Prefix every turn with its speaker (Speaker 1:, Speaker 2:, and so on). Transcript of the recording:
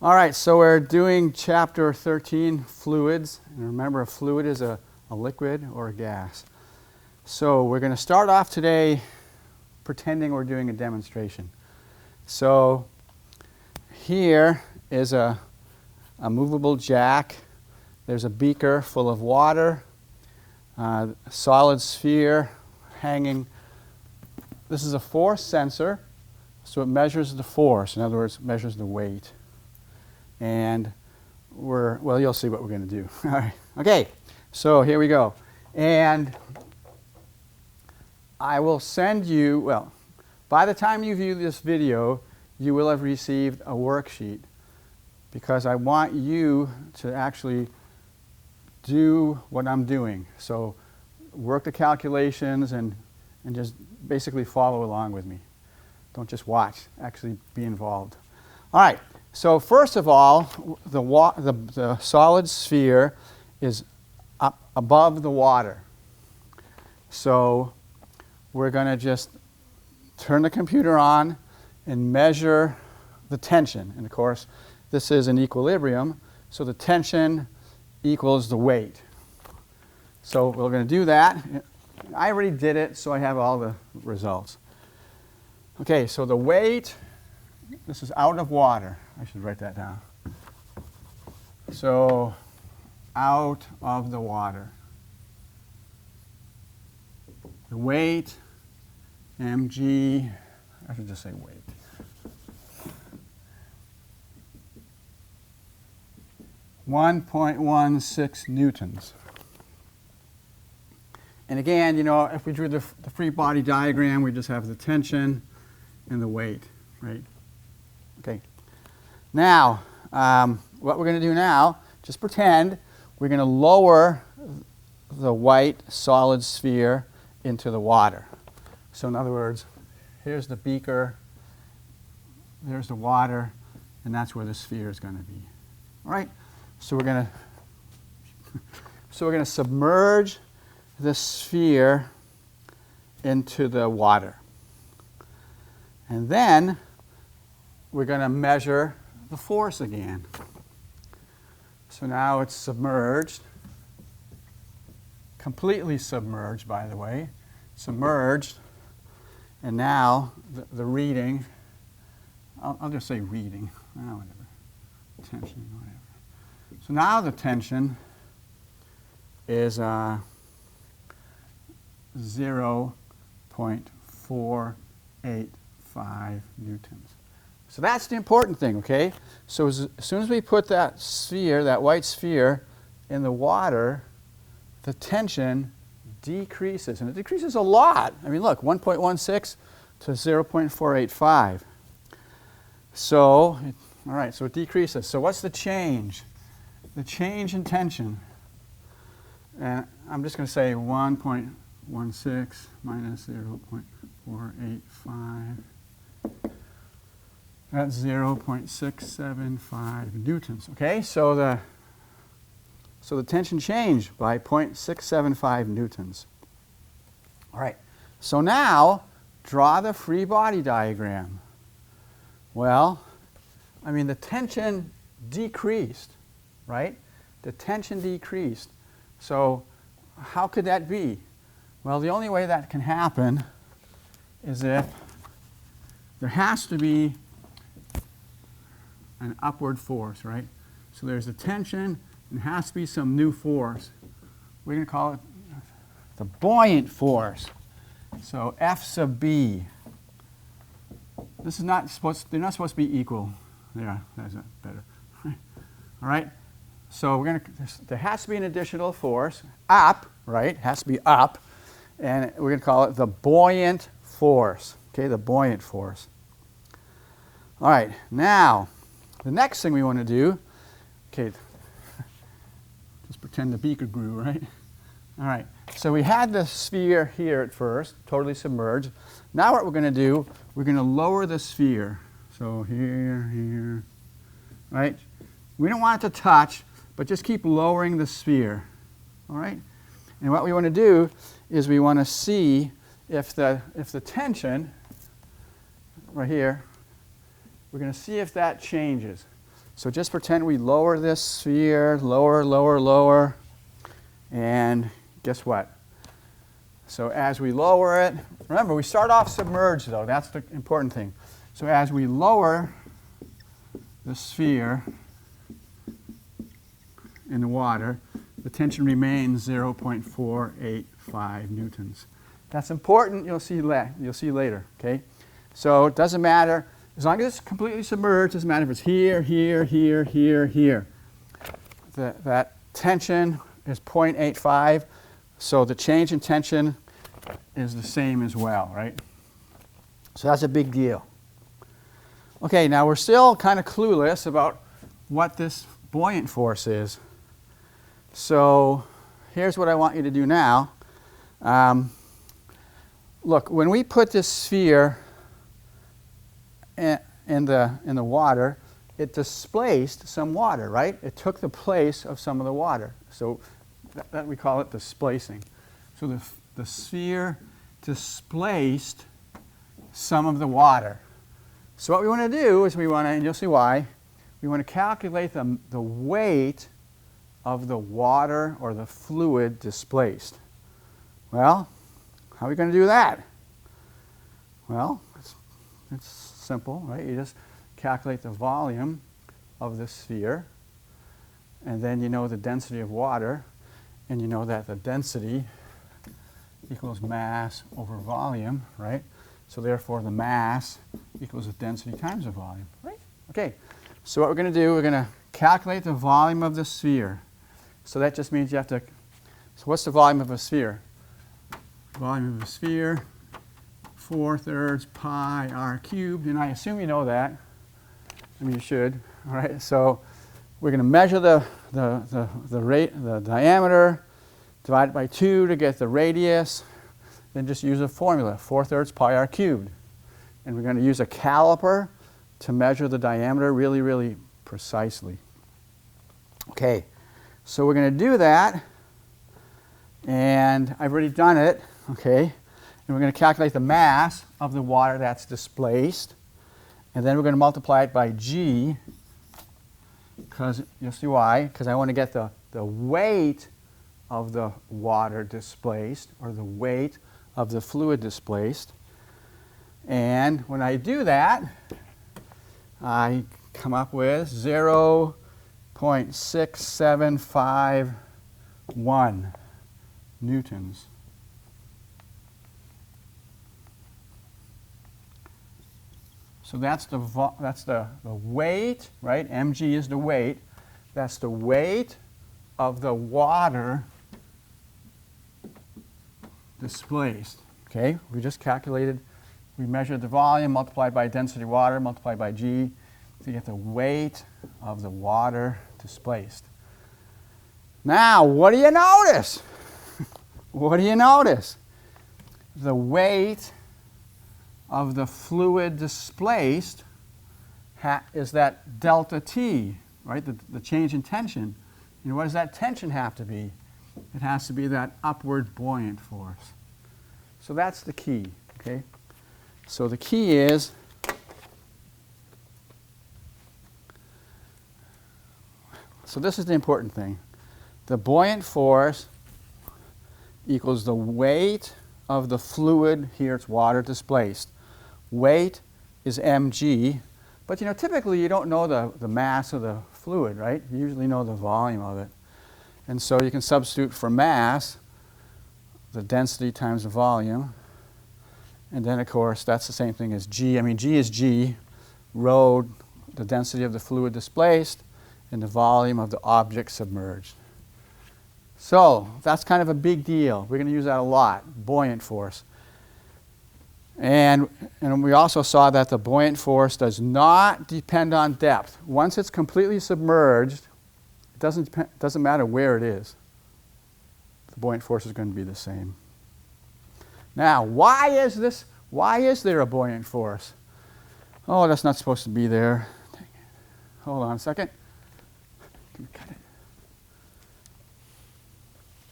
Speaker 1: All right, so we're doing chapter 13, fluids. And remember, a fluid is a liquid or a gas. So we're going to start off today pretending we're doing a demonstration. So here is a movable jack. There's a beaker full of water, a solid sphere hanging. This is a force sensor, so it measures the force. In other words, it measures the weight. And well, you'll see what we're going to do. All right. Okay, so here we go. And I will send you, well, by the time you view this video, you will have received a worksheet, because I want you to actually do what I'm doing. So work the calculations and just basically follow along with me. Don't just watch, actually be involved. All right. So first of all, the solid sphere is up above the water. So we're going to just turn the computer on and measure the tension. And of course, this is an equilibrium, so the tension equals the weight. So we're going to do that. I already did it, so I have all the results. Okay, so the weight, this is out of water. I should write that down. So, out of the water. The weight, mg, I should just say weight. .16 newtons. And again, you know, if we drew the free body diagram, we just have the tension and the weight, right? Okay. Now, what we're going to do now, just pretend we're going to lower the white solid sphere into the water. So in other words, here's the beaker, there's the water, and that's where the sphere is going to be. All right? So we're going to submerge the sphere into the water. And then we're going to measure the force again. So now it's submerged, completely submerged, by the way, submerged. And now the reading, I'll just say reading, whatever, tension, whatever. So now the tension is 0.485 newtons. So that's the important thing, okay? So as soon as we put that sphere, that white sphere, in the water, the tension decreases. And it decreases a lot. I mean, look, 1.16 to 0.485. So, all right, so it decreases. So what's the change? The change in tension. And I'm just going to say 1.16 minus 0.485. That's 0.675 newtons. Okay, so the tension changed by 0.675 newtons. All right, so now draw the free body diagram. Well, I mean, the tension decreased, right? The tension decreased. So how could that be? Well, the only way that can happen is if there has to be an upward force, right? So there's a tension, and there has to be some new force. We're going to call it the buoyant force. So F sub B. This is not supposed, they're not supposed to be equal. Yeah, that's better. All right? So we're going to, there has to be an additional force, up, right? Has to be up. And we're going to call it the buoyant force. Okay, the buoyant force. All right, now, the next thing we want to do, okay, just pretend the beaker grew, right? All right, so we had the sphere here at first, totally submerged. Now what we're going to do, we're going to lower the sphere. So here, right? We don't want it to touch, but just keep lowering the sphere, all right? And what we want to do is we want to see if the tension, right here, we're going to see if that changes. So just pretend we lower this sphere, lower, lower, lower, and guess what? So as we lower it, remember we start off submerged though, that's the important thing. So as we lower the sphere in the water, the tension remains 0.485 newtons. That's important, you'll see later, okay? So it doesn't matter, as long as it's completely submerged, it doesn't matter if it's here, here, here, here, here. That tension is 0.85, so the change in tension is the same as well, right? So that's a big deal. Okay, now we're still kind of clueless about what this buoyant force is. So here's what I want you to do now. Look, when we put this sphere in the water, it displaced some water, right? It took the place of some of the water. So that we call it displacing. So the sphere displaced some of the water. So what we want to do is we want to, and you'll see why, we want to calculate the weight of the water or the fluid displaced. Well, how are we going to do that? Well, it's simple, right? You just calculate the volume of the sphere, and then you know the density of water, and you know that the density equals mass over volume, right? So therefore the mass equals the density times the volume, right? Okay, so what we're going to do, we're going to calculate the volume of the sphere. So that just means you have to, so what's the volume of a sphere? Volume of a sphere, 4/3 pi r cubed, and I assume you know that. I mean, you should, all right? So we're going to measure the diameter, divide it by 2 to get the radius, then just use a formula, 4/3 pi r cubed. And we're going to use a caliper to measure the diameter really, really precisely. Okay, so we're going to do that, and I've already done it, okay? And we're going to calculate the mass of the water that's displaced, and then we're going to multiply it by g, because you'll see why, because I want to get the weight of the water displaced, or the weight of the fluid displaced. And when I do that, I come up with 0.6751 newtons. So that's the weight, right? mg is the weight. That's the weight of the water displaced. Okay, we just calculated, we measured the volume multiplied by density of water multiplied by g to get the weight of the water displaced. Now, what do you notice? What do you notice? The weight of the fluid displaced is that delta T, right? The change in tension. And what does that tension have to be? It has to be that upward buoyant force. So that's the key, okay? So the key is so this is the important thing. The buoyant force equals the weight of the fluid, here it's water displaced. Weight is mg, but you know, typically you don't know the mass of the fluid, right? You usually know the volume of it. And so you can substitute for mass the density times the volume. And then, of course, that's the same thing as g. I mean, g is g, rho, the density of the fluid displaced, and the volume of the object submerged. So that's kind of a big deal. We're going to use that a lot, buoyant force. And we also saw that the buoyant force does not depend on depth. Once it's completely submerged, it doesn't matter where it is. The buoyant force is going to be the same. Now, why is there a buoyant force? Oh, that's not supposed to be there. Hold on a second. Cut it.